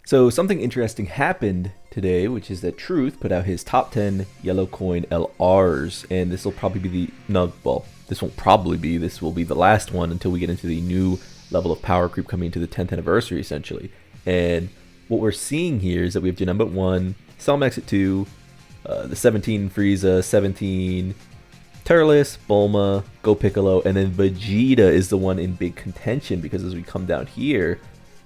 So something interesting happened today, which is that Truth put out his top 10 yellow coin LRs, and this will probably be the no, well, this won't probably be. This will be the last one until we get into the new level of power creep coming into the 10th anniversary, essentially. And what we're seeing here is that we have Janemba at 1, Cellmax at 2, the 17 Frieza, 17 Turles, Bulma, Go Piccolo, and then Vegeta is the one in big contention, because as we come down here,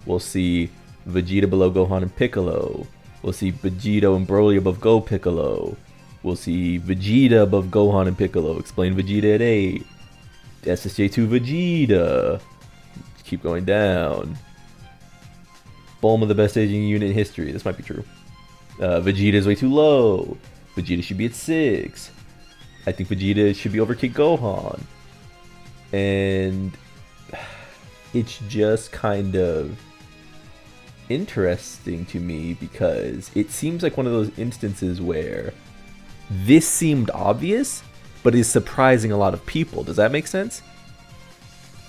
we'll see Vegeta below Gohan and Piccolo. We'll see Vegeta and Broly above Go Piccolo. We'll see Vegeta above Gohan and Piccolo. Explain Vegeta at 8. SSJ2 Vegeta. Keep going down. Bulma, the best aging unit in history. This might be true. Vegeta is way too low. Vegeta should be at 6. I think Vegeta should be over Kid Gohan. And it's just kind of interesting to me because it seems like one of those instances where this seemed obvious but is surprising a lot of people. Does that make sense?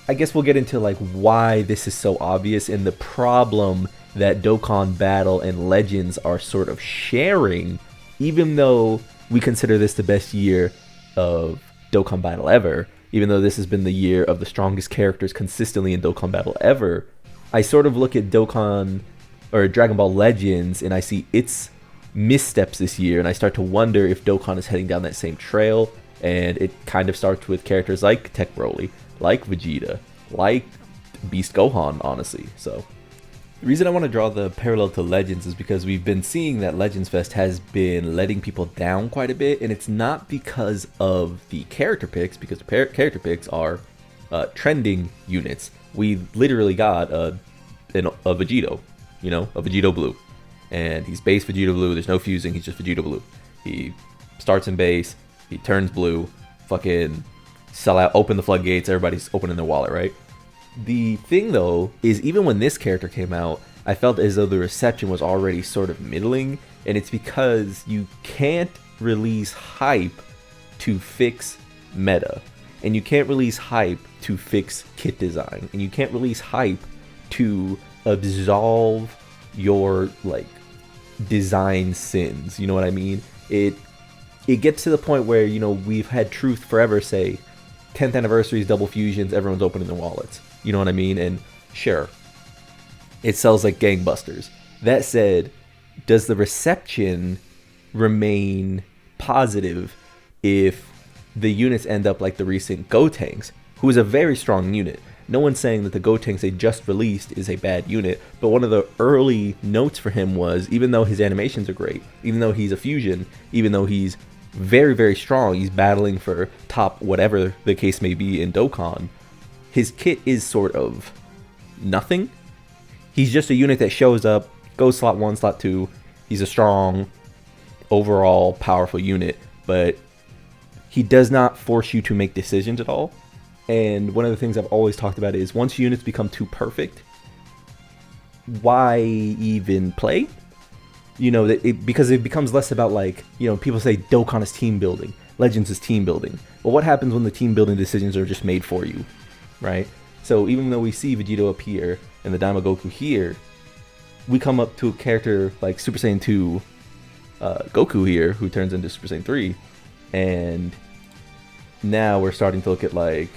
I guess we'll get into like why this is so obvious and the problem that Dokkan Battle and Legends are sort of sharing, even though we consider this the best year of Dokkan Battle ever, even though this has been the year of the strongest characters consistently in Dokkan Battle ever. I sort of look at Dokkan or Dragon Ball Legends and I see its missteps this year, and I start to wonder if Dokkan is heading down that same trail. And it kind of starts with characters like Tech Broly, like Vegeta, like Beast Gohan, honestly. So the reason I want to draw the parallel to Legends is because we've been seeing that Legends Fest has been letting people down quite a bit, and it's not because of the character picks, because the character picks are trending units. We literally got a Vegito, you know, a Vegito Blue, and he's base Vegito Blue. There's no fusing. He's just Vegito Blue. He starts in base. He turns blue. Fucking sell out. Open the floodgates. Everybody's opening their wallet, right? The thing though is, even when this character came out, I felt as though the reception was already sort of middling, and it's because you can't release hype to fix meta, and you can't release hype to fix kit design, and you can't release hype to absolve your like design sins. You know what I mean? It gets to the point where, you know, we've had Truth forever say 10th anniversaries, double fusions, everyone's opening their wallets. You know what I mean? And sure, it sells like gangbusters. That said, does the reception remain positive if the units end up like the recent Gotenks, who is a very strong unit? No one's saying that the Gotenks they just released is a bad unit, but one of the early notes for him was, even though his animations are great, even though he's a fusion, even though he's very, very strong, he's battling for top whatever the case may be in Dokkan, his kit is sort of nothing. He's just a unit that shows up, goes slot 1, slot 2. He's a strong, overall powerful unit, but he does not force you to make decisions at all. And one of the things I've always talked about is, once units become too perfect, why even play? You know, because it becomes less about, like, you know, people say Dokkan is team building, Legends is team building. Well, what happens when the team building decisions are just made for you, right? So even though we see Vegito up here and the Daima Goku here, we come up to a character like Super Saiyan 2 Goku here, who turns into Super Saiyan 3, and now we're starting to look at like,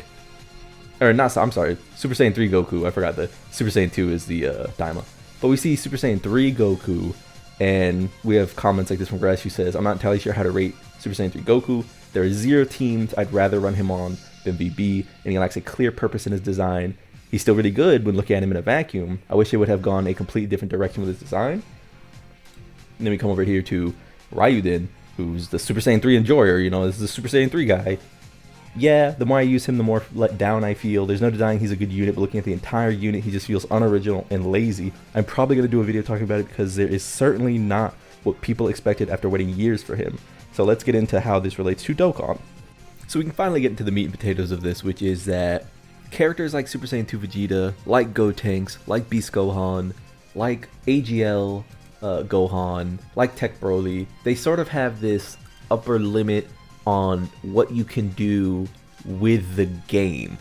or not, I'm sorry, Super Saiyan 3 Goku, I forgot the Super Saiyan 2 is the Daima. But we see Super Saiyan 3 Goku, and we have comments like this from Grass, who says, I'm not entirely sure how to rate Super Saiyan 3 Goku. There are 0 teams I'd rather run him on than VB, and he lacks a clear purpose in his design. He's still really good when looking at him in a vacuum. I wish it would have gone a completely different direction with his design. And then we come over here to Ryuden, who's the Super Saiyan 3 enjoyer. You know, this is the Super Saiyan 3 guy. Yeah, the more I use him, the more let down I feel. There's no denying he's a good unit, but looking at the entire unit, he just feels unoriginal and lazy. I'm probably going to do a video talking about it because there is certainly not what people expected after waiting years for him. So let's get into how this relates to Dokkan. So we can finally get into the meat and potatoes of this, which is that characters like Super Saiyan 2 Vegeta, like Gotenks, like Beast Gohan, like AGL Gohan, like Tech Broly, they sort of have this upper limit on what you can do with the game.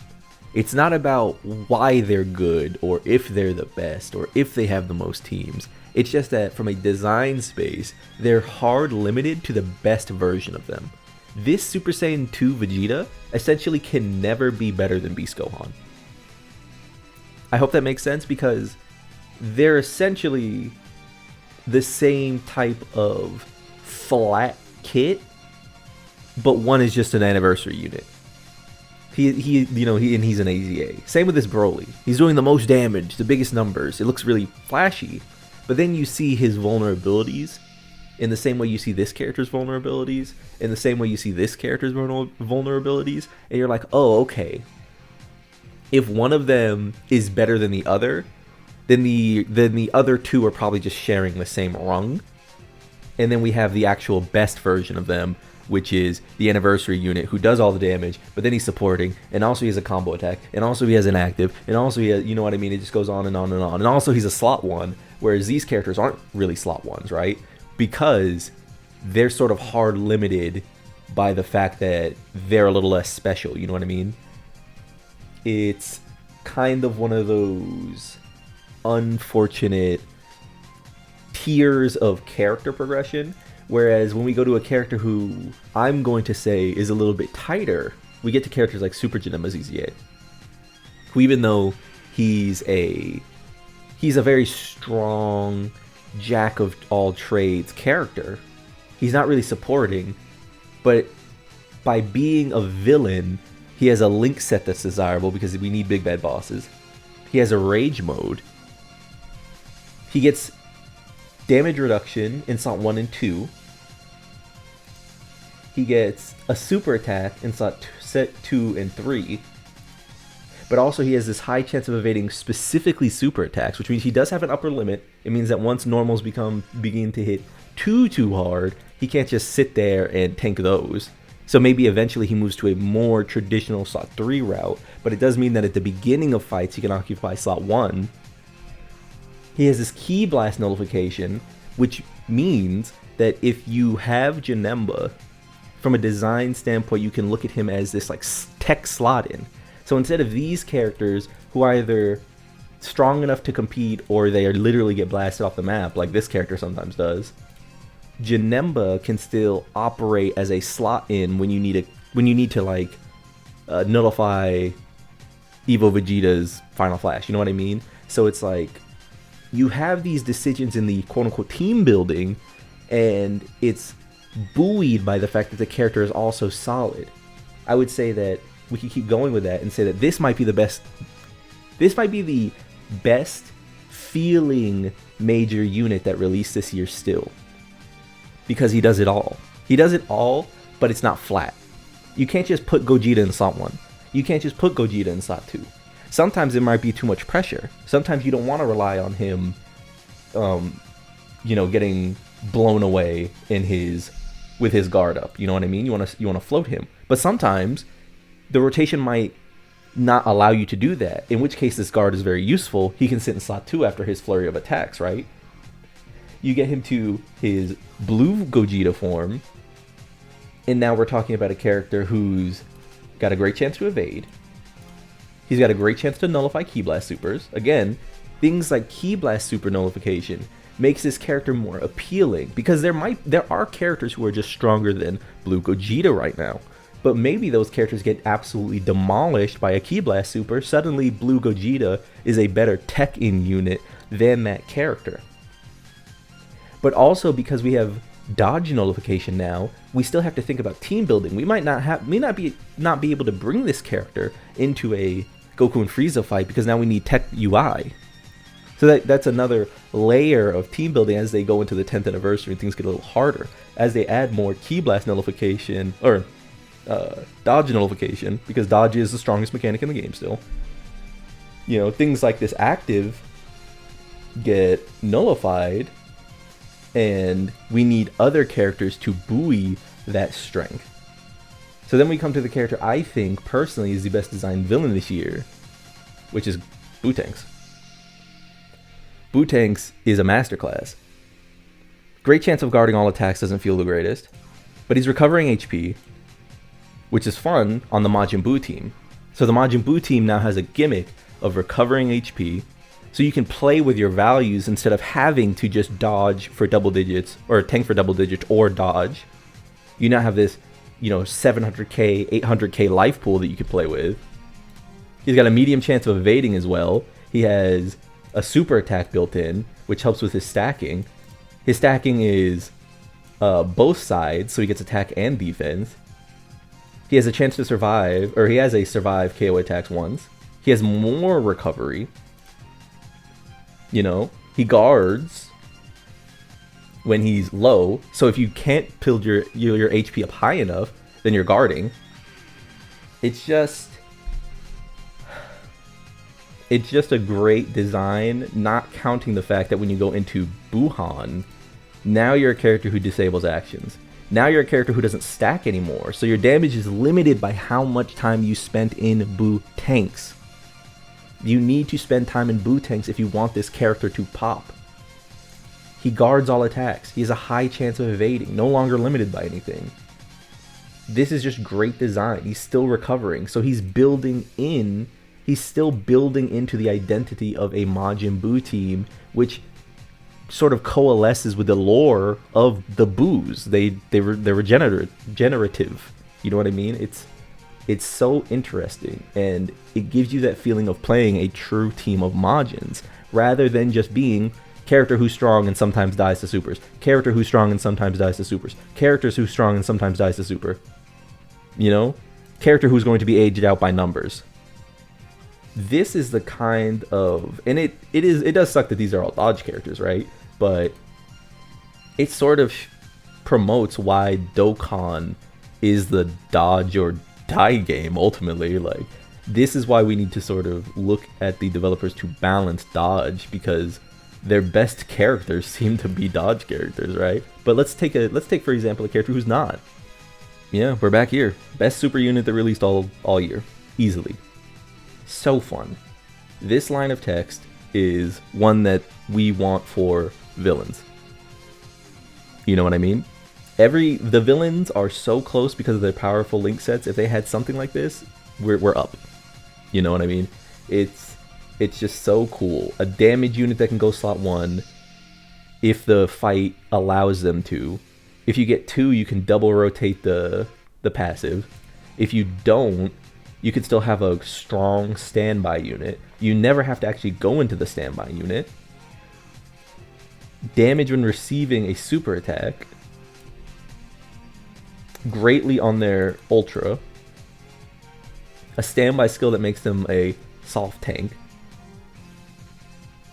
It's not about why they're good or if they're the best or if they have the most teams. It's just that from a design space, they're hard limited to the best version of them. This Super Saiyan 2 Vegeta essentially can never be better than Beast Gohan. I hope that makes sense because they're essentially the same type of flat kit, but one is just an anniversary unit. He's an AZA. Same with this Broly. He's doing the most damage, the biggest numbers. It looks really flashy, but then you see his vulnerabilities in the same way you see this character's vulnerabilities, in the same way you see this character's vulnerabilities, and you're like, oh, okay. If one of them is better than the other, then the other two are probably just sharing the same rung. And then we have the actual best version of them, which is the anniversary unit who does all the damage, but then he's supporting, and also he has a combo attack, and also he has an active, and also he has, you know what I mean, it just goes on and on and on. And also he's a slot one, whereas these characters aren't really slot ones, right? Because they're sort of hard limited by the fact that they're a little less special, you know what I mean? It's kind of one of those unfortunate tiers of character progression. Whereas when we go to a character who I'm going to say is a little bit tighter, we get to characters like Super Janemba ZZA, who even though he's a very strong jack of all trades character, he's not really supporting, but by being a villain, he has a link set that's desirable because we need big bad bosses. He has a rage mode. He gets damage reduction in slot 1 and 2. He gets a super attack in slot set 2 and 3. But also he has this high chance of evading specifically super attacks, which means he does have an upper limit. It means that once normals begin to hit too hard, he can't just sit there and tank those. So maybe eventually he moves to a more traditional slot 3 route, but it does mean that at the beginning of fights he can occupy slot 1. He has this Ki Blast nullification, which means that if you have Janemba, from a design standpoint, you can look at him as this like tech slot in. So instead of these characters who are either strong enough to compete or they literally get blasted off the map, like this character sometimes does, Janemba can still operate as a slot in when you need to like nullify Evo Vegeta's Final Flash. You know what I mean? So it's like you have these decisions in the quote-unquote team building, and it's buoyed by the fact that the character is also solid. I would say that we could keep going with that and say that this might be the best feeling major unit that released this year still. Because he does it all. He does it all, but it's not flat. You can't just put Gogeta in slot 1. You can't just put Gogeta in slot 2. Sometimes it might be too much pressure. Sometimes you don't want to rely on him, getting blown away with his guard up. You know what I mean? You want to float him. But sometimes the rotation might not allow you to do that. In which case this guard is very useful. He can sit in slot 2 after his flurry of attacks, right? You get him to his blue Gogeta form, and now we're talking about a character who's got a great chance to evade. He's got a great chance to nullify Ki Blast supers. Again, things like Ki Blast super nullification makes this character more appealing, because there are characters who are just stronger than Blue Gogeta right now. But maybe those characters get absolutely demolished by a Ki Blast super. Suddenly Blue Gogeta is a better tech-in unit than that character. But also because we have dodge nullification now, we still have to think about team building. We might not be able to bring this character into a Goku and Frieza fight because now we need tech UI. So that's another layer of team building as they go into the 10th anniversary and things get a little harder. As they add more Ki Blast nullification, or dodge nullification, because dodge is the strongest mechanic in the game still. You know, things like this active get nullified, and we need other characters to buoy that strength. So then we come to the character I think personally is the best designed villain this year, which is Bootanks. Bootanks is a masterclass. Great chance of guarding all attacks, doesn't feel the greatest, but he's recovering HP, which is fun on the Majin Buu team. So the Majin Buu team now has a gimmick of recovering HP, so you can play with your values instead of having to just dodge for double digits, or tank for double digits, or dodge. You now have this, 700k, 800k life pool that you can play with. He's got a medium chance of evading as well. He has a super attack built in, which helps with his stacking. His stacking is both sides, so he gets attack and defense. He has a chance to survive, or he has a survive KO attacks once. He has more recovery. He guards when he's low, so if you can't build your HP up high enough, then you're guarding. It's just a great design, not counting the fact that when you go into Buhan, now you're a character who disables actions. Now you're a character who doesn't stack anymore, so your damage is limited by how much time you spent in Buu tanks. You need to spend time in Buu tanks if you want this character to pop. He guards all attacks. He has a high chance of evading, no longer limited by anything. This is just great design. He's still recovering, so he's still building into the identity of a Majin Buu team, which sort of coalesces with the lore of the Boos. They're regenerative. You know what I mean? It's so interesting, and it gives you that feeling of playing a true team of Majins, rather than just being character who's strong and sometimes dies to supers, character who's strong and sometimes dies to supers, characters who's strong and sometimes dies to super. Character who's going to be aged out by numbers. This is the kind of, and it does suck that these are all dodge characters, right? But it sort of promotes why Dokkan is the dodge or die game ultimately. Like, this is why we need to sort of look at the developers to balance dodge, because their best characters seem to be dodge characters, right? But let's take for example a character who's not. Yeah, we're back here. Best super unit that released all year, easily. So fun. This line of text is one that we want for villains. You know what I mean? The villains are so close because of their powerful link sets. If they had something like this, we're up. You know what I mean? It's just so cool. A damage unit that can go slot 1 if the fight allows them to. If you get 2, you can double rotate the passive. If you don't, you could still have a strong standby unit. You never have to actually go into the standby unit. Damage when receiving a super attack. Greatly on their ultra. A standby skill that makes them a soft tank.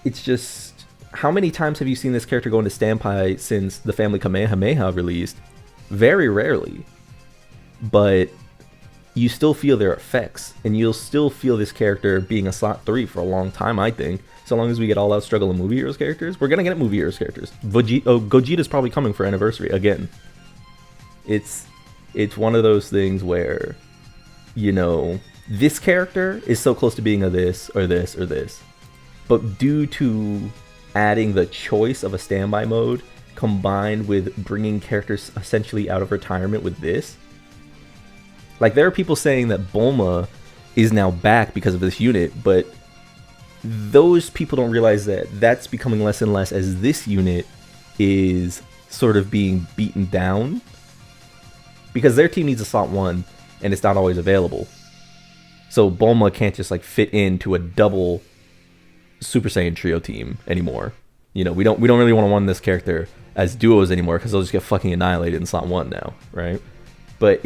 It's just, how many times have you seen this character go into standby since the Family Kamehameha released? Very rarely. But you still feel their effects, and you'll still feel this character being a slot 3 for a long time, I think. So long as we get All Out Struggle and Movie Heroes characters, we're gonna get Movie Heroes characters. Gogeta's probably coming for Anniversary again. It's one of those things where, this character is so close to being a this or this or this. But due to adding the choice of a standby mode, combined with bringing characters essentially out of retirement with this, like, there are people saying that Bulma is now back because of this unit, but those people don't realize that that's becoming less and less as this unit is sort of being beaten down, because their team needs a slot 1 and it's not always available. So Bulma can't just fit into a double Super Saiyan trio team anymore. We don't really want to run this character as duos anymore, because they'll just get fucking annihilated in slot 1 now, right? But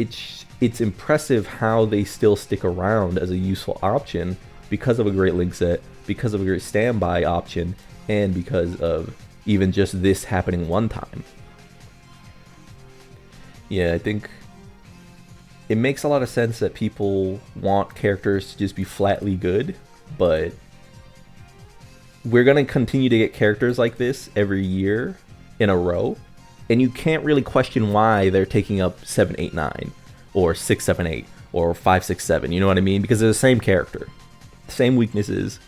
it's impressive how they still stick around as a useful option because of a great link set, because of a great standby option, and because of even just this happening one time. Yeah, I think it makes a lot of sense that people want characters to just be flatly good, but we're going to continue to get characters like this every year in a row, and you can't really question why they're taking up 7, 8, 9, or 6, 7, 8, or 5, 6, 7, you know what I mean? Because they're the same character, same weaknesses,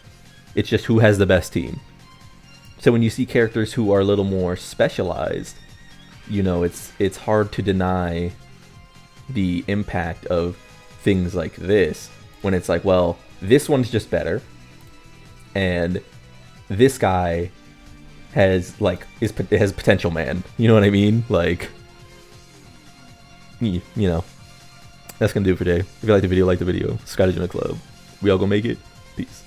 it's just who has the best team. So when you see characters who are a little more specialized, it's hard to deny the impact of things like this. when it's like, well, this one's just better, and this guy has has potential, man. You know what I mean? Like, you know, that's gonna do it for today. If you like the video, subscribe to join the club. We all gonna make it. Peace.